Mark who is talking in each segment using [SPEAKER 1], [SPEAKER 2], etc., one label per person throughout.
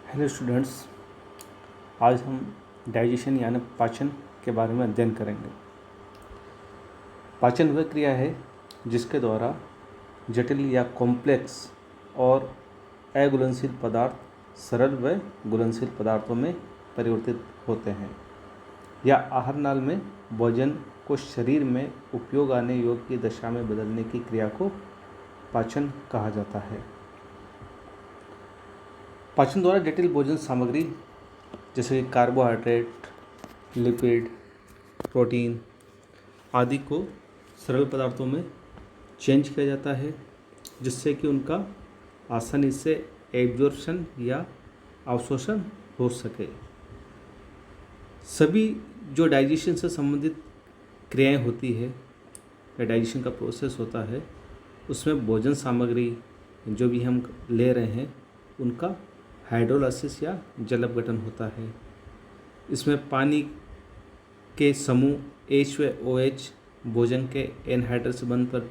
[SPEAKER 1] Hello students, आज हम digestion यानी पाचन के बारे में अध्ययन करेंगे। पाचन वह क्रिया है जिसके द्वारा जटिल या कॉम्प्लेक्स और अघुलनशील पदार्थ सरल व घुलनशील पदार्थों में परिवर्तित होते हैं या आहार नाल में भोजन को शरीर में उपयोग आने योग्य की दशा में बदलने की क्रिया को पाचन कहा जाता है। पाचन द्वारा जटिल भोजन सामग्री जैसे कार्बोहाइड्रेट, लिपिड, प्रोटीन आदि को सरल पदार्थों में चेंज किया जाता है, जिससे कि उनका आसानी से एब्जॉर्प्शन या अवशोषण हो सके। सभी जो डाइजेशन से संबंधित क्रियाएं होती है या डाइजेशन का प्रोसेस होता है, उसमें भोजन सामग्री जो भी हम ले रहे हैं उनका हाइड्रोलाइसिस या जल अपघटन होता है। इसमें पानी के समूह H व OH भोजन के एनहाइड्रस बंध पर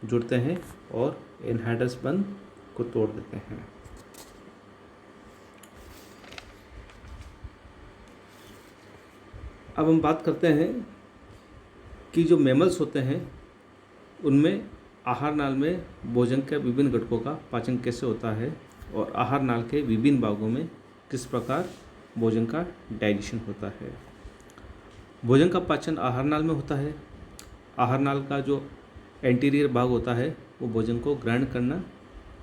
[SPEAKER 1] जुड़ते हैं और एनहाइड्रस बंध को तोड़ देते हैं। अब हम बात करते हैं कि जो मैमल्स होते हैं उनमें आहार नाल में भोजन के विभिन्न घटकों का पाचन कैसे होता है और आहार नाल के विभिन्न भागों में किस प्रकार भोजन का डाइजेशन होता है। भोजन का पाचन आहार नाल में होता है। आहार नाल का जो एंटीरियर भाग होता है वो भोजन को ग्रहण करना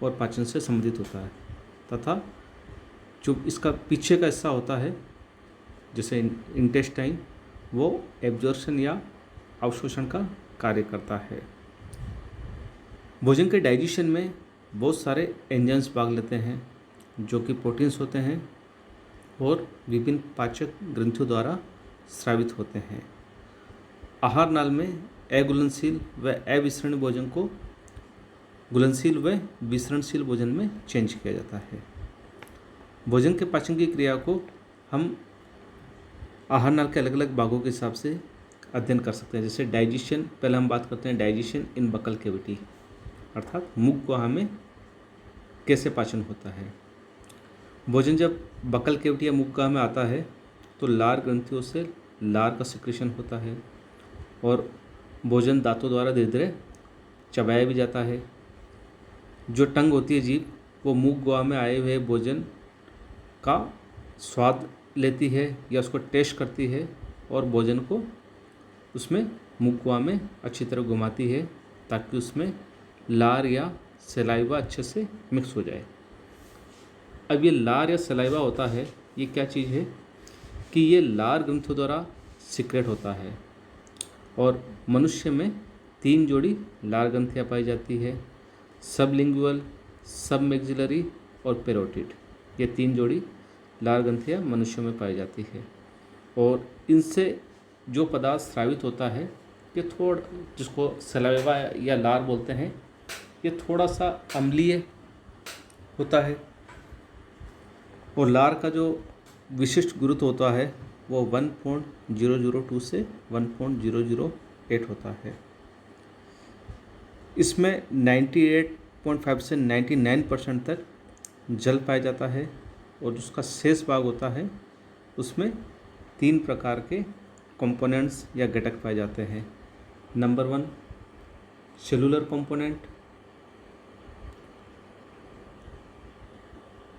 [SPEAKER 1] और पाचन से संबंधित होता है, तथा जो इसका पीछे का हिस्सा होता है जैसे इंटेस्टाइन, वो एब्जॉर्प्शन या अवशोषण का कार्य करता है। भोजन के डाइजेशन में बहुत सारे एंजाइम्स भाग लेते हैं जो कि प्रोटीन्स होते हैं और विभिन्न पाचक ग्रंथियों द्वारा स्रावित होते हैं। आहार नाल में अघुलनशील व अविसरणीय भोजन को घुलनशील व विसरणशील भोजन में चेंज किया जाता है। भोजन के पाचन की क्रिया को हम आहार नाल के अलग अलग भागों के हिसाब से अध्ययन कर सकते हैं। जैसे डाइजेशन, पहले हम बात करते हैं डाइजेशन इन बकल कैविटी, अर्थात मुख गुहा में कैसे पाचन होता है। भोजन जब बकल कैविटी या मुख गुहा में आता है तो लार ग्रंथियों से लार का सिक्रेशन होता है और भोजन दांतों द्वारा धीरे धीरे चबाया भी जाता है। जो टंग होती है, जीभ, वो मुख गुहा में आए हुए भोजन का स्वाद लेती है या उसको टेस्ट करती है और भोजन को उसमें मुख गुहा में अच्छी तरह घुमाती है ताकि उसमें लार या सलाइवा अच्छे से मिक्स हो जाए। अब ये लार या सलाइवा होता है, ये क्या चीज़ है कि ये लार ग्रंथियों द्वारा सिक्रेट होता है और मनुष्य में 3 जोड़ी लार ग्रंथियाँ पाई जाती है, सबलिंगुअल, सबमैक्सिलरी और पेरोटिड। ये 3 जोड़ी लार ग्रंथियाँ मनुष्यों में पाई जाती है और इनसे जो पदार्थ स्रावित होता है ये जिसको सलाइवा या लार बोलते हैं, ये थोड़ा सा अम्लीय होता है और लार का जो विशिष्ट गुरुत्व होता है वो 1.002 से 1.008 होता है। इसमें 98.5 से 99% तक जल पाया जाता है और जिसका शेष भाग होता है उसमें 3 प्रकार के कंपोनेंट्स या घटक पाए जाते हैं। Number 1 cellular component,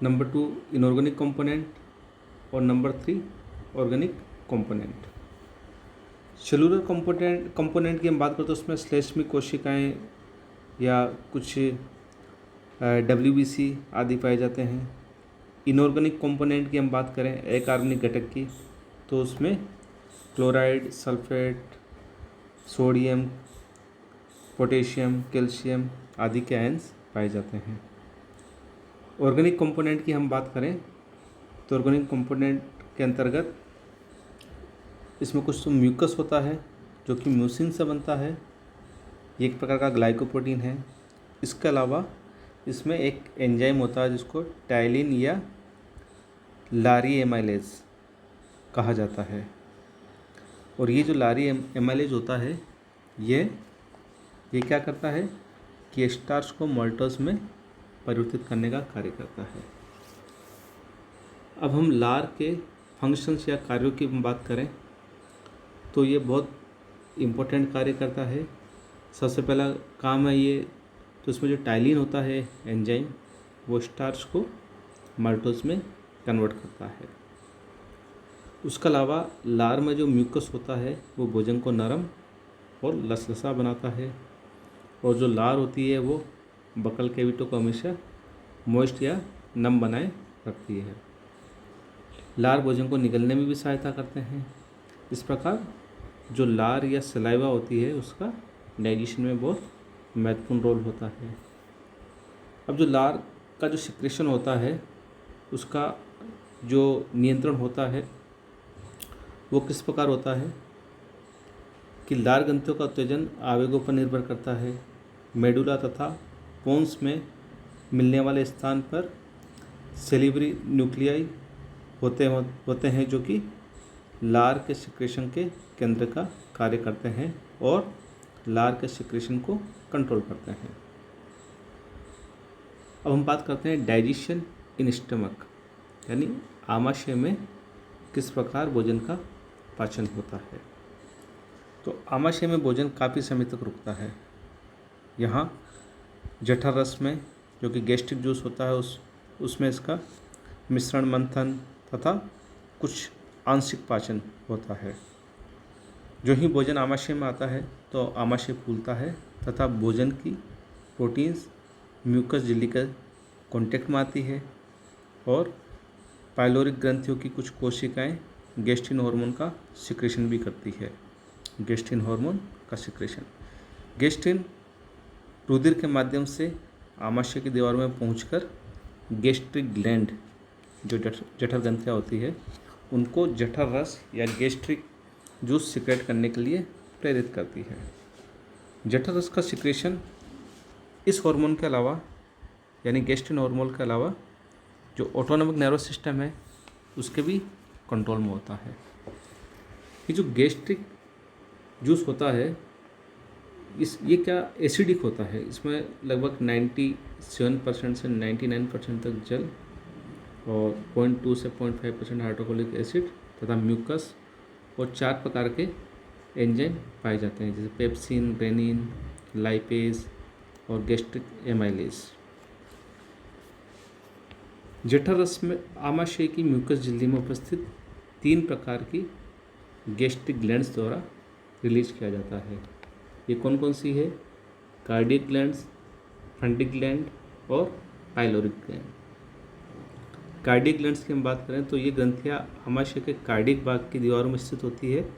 [SPEAKER 1] number 2 inorganic component और number 3 organic component. Cellular component की हम बात करते हैं, उसमें श्लेष्मिक कोशिकाएं या कुछ WBC आदि पाए जाते हैं। इनऑर्गेनिक कंपोनेंट की हम बात करें अकार्बनिक घटक की, तो उसमें chloride, sulphate, sodium, potassium, calcium आदि के आयन्स पाए जाते हैं। ऑर्गेनिक कंपोनेंट की हम बात करें तो ऑर्गेनिक कंपोनेंट के अंतर्गत इसमें कुछ तो म्यूकस होता है जो कि म्यूसिन से बनता है, ये एक प्रकार का ग्लाइकोप्रोटीन है। इसके अलावा इसमें एक एंजाइम होता है जिसको टाइलिन या लारी एमाइलेज कहा जाता है और ये जो लारी एमाइलेज होता है ये क्या करता है कि स्टार्च को माल्टोज में परिवर्तित करने का कार्य करता है। अब हम लार के फंक्शंस या कार्यों की बात करें तो ये बहुत इम्पोर्टेंट कार्य करता है। सबसे पहला काम है ये, तो इसमें जो टाइलिन होता है एंजाइम, वो स्टार्च को माल्टोज में कन्वर्ट करता है। उसके अलावा लार में जो म्यूकस होता है वो भोजन को नरम और लसलसा बनाता है, और जो लार होती है वो बकल कैविटी को हमेशा मॉइस्ट या नम बनाए रखती है। लार भोजन को निगलने में भी सहायता करते हैं। इस प्रकार जो लार या सलाइवा होती है उसका डाइजेशन में बहुत महत्वपूर्ण रोल होता है। अब जो लार का जो सिक्रेशन होता है उसका जो नियंत्रण होता है वो किस प्रकार होता है कि लार ग्रंथियों का उत्तेजन आवेगों पर निर्भर करता है। मेडुला तथा पोन्स में मिलने वाले स्थान पर सेलिब्री न्यूक्लियाई होते हैं जो कि लार के सिक्रेशन के केंद्र का कार्य करते हैं और लार के सिक्रेशन को कंट्रोल करते हैं। अब हम बात करते हैं डाइजेशन इन स्टमक, यानी आमाशय में किस प्रकार भोजन का पाचन होता है। तो आमाशय में भोजन काफ़ी समय तक रुकता है। यहाँ जठर रस में जो कि गैस्ट्रिक जूस होता है उसमें इसका मिश्रण मंथन तथा कुछ आंशिक पाचन होता है। जो ही भोजन आमाशय में आता है तो आमाशय फूलता है तथा भोजन की प्रोटीन्स म्यूकस झिल्ली के कॉन्टैक्ट में आती है और पाइलोरिक ग्रंथियों की कुछ कोशिकाएं गैस्ट्रिन हार्मोन का सिक्रेशन भी करती है। गैस्ट्रिन हार्मोन का सिक्रेशन, गैस्ट्रिन रुधिर के माध्यम से आमाशय की दीवार में पहुंचकर गैस्ट्रिक ग्लैंड जो जठर ग्रंथियाँ होती है उनको जठर रस या गैस्ट्रिक जूस सिक्रेट करने के लिए प्रेरित करती है। जठर रस का सिक्रेशन इस हार्मोन के अलावा यानी गैस्ट्रिन हार्मोन के अलावा जो ऑटोनॉमिक नर्वस सिस्टम है उसके भी कंट्रोल में होता है। ये जो गैस्ट्रिक जूस होता है ये क्या एसिडिक होता है। इसमें लगभग 97% से 99% तक जल और 0.2 से 0.5% हाइड्रोक्लोरिक एसिड तथा म्यूकस और 4 प्रकार के एंजाइम पाए जाते हैं, जैसे पेप्सिन, रेनिन, लाइपेज और गैस्ट्रिक एमाइलेज। जठर रस में आमाशय की म्यूकस झिल्ली में उपस्थित 3 प्रकार की गैस्ट्रिक ग्लैंड्स द्वारा रिलीज किया जाता है। ये कौन कौन सी है? कार्डियक ग्लैंड्स, फंडिक ग्लैंड और पाइलोरिक ग्लैंड। कार्डियक ग्लैंड्स की हम बात करें तो ये ग्रंथियाँ आमाशय के कार्डियक भाग की दीवारों में स्थित होती है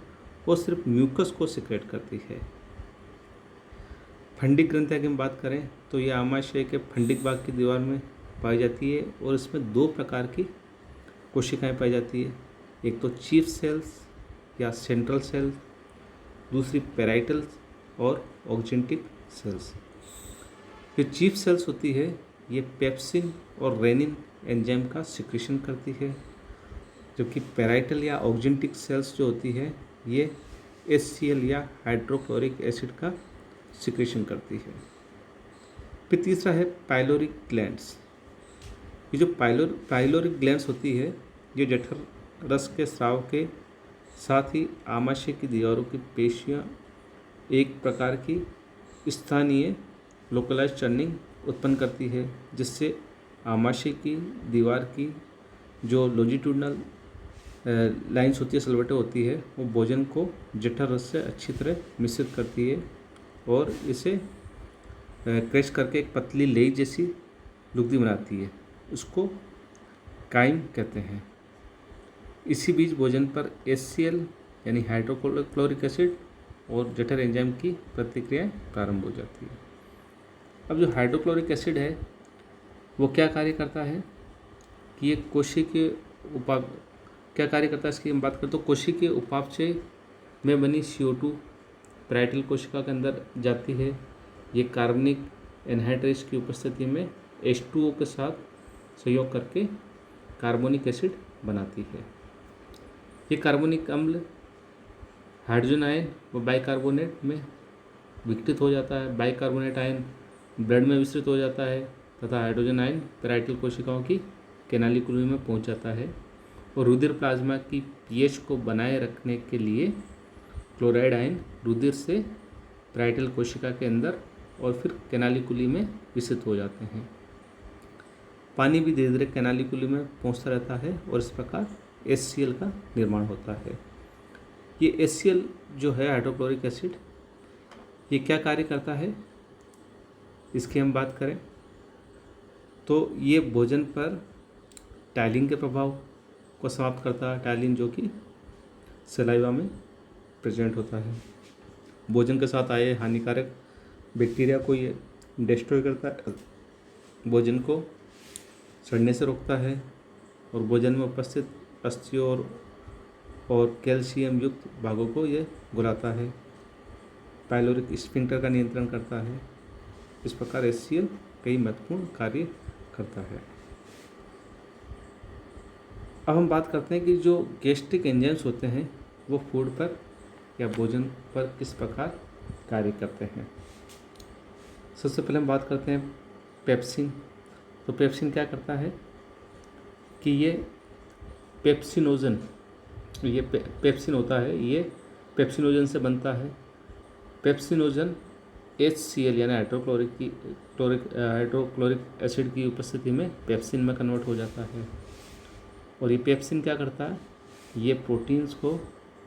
[SPEAKER 1] और सिर्फ म्यूकस को सिक्रेट करती है। फंडिक ग्रंथियाँ की हम बात करें तो ये आमाशय के फंडिक भाग की दीवार में पाई जाती है और इसमें 2 प्रकार की कोशिकाएं पाई जाती है। एक तो चीफ सेल्स या सेंट्रल सेल्स, दूसरी पेराइटल और ऑक्जेंटिक सेल्स। जो चीफ सेल्स होती है ये पेप्सिन और रेनिन एंजाइम का सिक्रेशन करती है, जबकि पेराइटल या ऑक्जेंटिक सेल्स जो होती है ये HCl या हाइड्रोक्लोरिक एसिड का सिक्रेशन करती है। फिर तीसरा है पाइलोरिक ग्लैंड्स। ये जो पाइलोरिक ग्लैंड्स होती है ये जठर रस के स्राव के साथ ही आमाशय की दीवारों की पेशियाँ एक प्रकार की स्थानीय लोकलाइज चर्निंग उत्पन्न करती है, जिससे आमाशय की दीवार की जो लॉन्जिट्यूडनल लाइंस होती है, सलवटें होती है, वो भोजन को जठर रस से अच्छी तरह मिश्रित करती है और इसे क्रश करके एक पतली लेई जैसी लुगदी बनाती है। उसको काइम कहते हैं। इसी बीच भोजन पर HCl यानी हाइड्रोक्लोरिक एसिड और जठर एंजाइम की प्रतिक्रियाएं प्रारंभ हो जाती है। अब जो हाइड्रोक्लोरिक एसिड है वो क्या कार्य करता है कि ये कोशिकीय क्या कार्य करता है इसकी हम बात करें तो कोशिकीय उपापचय में बनी CO2 पेराइटल कोशिका के अंदर जाती है। ये कार्बनिक एनहाइड्रेज की उपस्थिति में H2O के साथ सहयोग करके कार्बोनिक एसिड बनाती है। ये कार्बोनिक अम्ल हाइड्रोजन आयन व बाइकार्बोनेट में विघटित हो जाता है। बाइकार्बोनेट आयन ब्लड में विस्तृत हो जाता है तथा हाइड्रोजन आयन पेराइटल कोशिकाओं की कैनालिकुलम में पहुंच जाता है और रुधिर प्लाज्मा की पीएच को बनाए रखने के लिए क्लोराइड आयन रुधिर से पैराइटल कोशिका के अंदर और फिर कैनालिकुली में विकसित हो जाते हैं। पानी भी धीरे धीरे कैनालिकुली में पहुंचता रहता है और इस प्रकार HCl का निर्माण होता है। ये HCl जो है हाइड्रोक्लोरिक एसिड, ये क्या कार्य करता है इसकी हम बात करें तो ये भोजन पर टाइलिन के प्रभाव को समाप्त करता है। टाइलिन जो कि सलाइवा में प्रेजेंट होता है, भोजन के साथ आए हानिकारक बैक्टीरिया को ये डिस्ट्रॉय करता है, भोजन को सड़ने से रोकता है और भोजन में उपस्थित अस्थियों और कैल्शियम युक्त भागों को ये घुलाता है। पाइलोरिक स्फिंक्टर का नियंत्रण करता है। इस प्रकार HCl कई महत्वपूर्ण कार्य करता है। अब हम बात करते हैं कि जो गैस्ट्रिक एंजाइम्स होते हैं वो फूड पर या भोजन पर किस प्रकार कार्य करते हैं। सबसे पहले हम बात करते हैं पेप्सिन। तो पेप्सिन क्या करता है कि ये पेप्सिनोजन, ये पेप्सिन होता है, ये पेप्सिनोजन से बनता है। पेप्सिनोजन HCl यानी हाइड्रोक्लोरिक एसिड की उपस्थिति में पेप्सिन में कन्वर्ट हो जाता है। और ये पेप्सिन क्या करता है, ये प्रोटीन्स को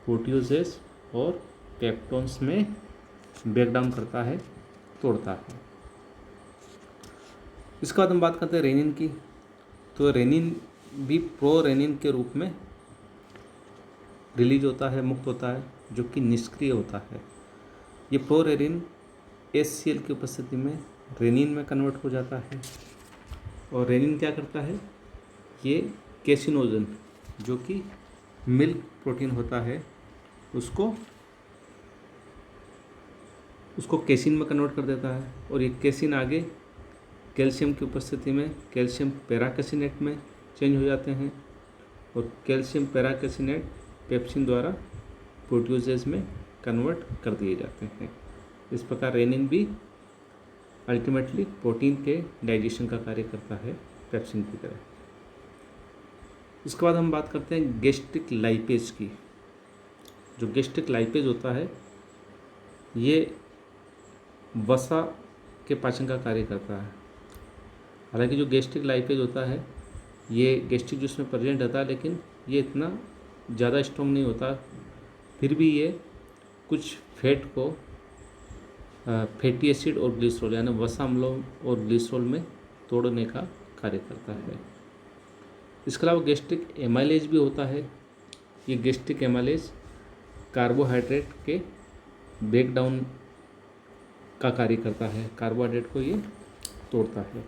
[SPEAKER 1] प्रोटियोजेस और पेप्टोन्स में ब्रेक डाउन करता है, तोड़ता है। इसके बाद हम बात करते हैं रेनिन की। तो रेनिन भी प्रोरेनिन के रूप में रिलीज होता है, मुक्त होता है, जो कि निष्क्रिय होता है। ये प्रोरेनिन HCl की उपस्थिति में रेनिन में कन्वर्ट हो जाता है। और रेनिन क्या करता है, ये कैसिनोजन जो कि मिल्क प्रोटीन होता है उसको कैसिन में कन्वर्ट कर देता है। और ये कैसिन आगे कैल्शियम की उपस्थिति में कैल्शियम पैराकेसिनेट में चेंज हो जाते हैं और कैल्शियम पैराकेसिनेट पेप्सिन द्वारा प्रोटियोजेज में कन्वर्ट कर दिए जाते हैं। इस प्रकार रेनिन भी अल्टीमेटली प्रोटीन के डाइजेशन का कार्य करता है पेप्सिन की तरह। इसके बाद हम बात करते हैं गैस्ट्रिक लाइपेज की। जो गैस्ट्रिक लाइपेज होता है ये वसा के पाचन का कार्य करता है। हालांकि जो गैस्ट्रिक लाइपेज होता है ये गैस्ट्रिक जूस में प्रेजेंट रहता है, लेकिन ये इतना ज़्यादा स्ट्रॉन्ग नहीं होता। फिर भी ये कुछ फैट को फैटी एसिड और ग्लिसरॉल यानी वसा अम्लों और ग्लिसरॉल में तोड़ने का कार्य करता है। इसके अलावा गैस्ट्रिक एमाइलेज भी होता है। ये गैस्ट्रिक एमाइलेज कार्बोहाइड्रेट के ब्रेक डाउन का कार्य करता है, कार्बोहाइड्रेट को ये तोड़ता है।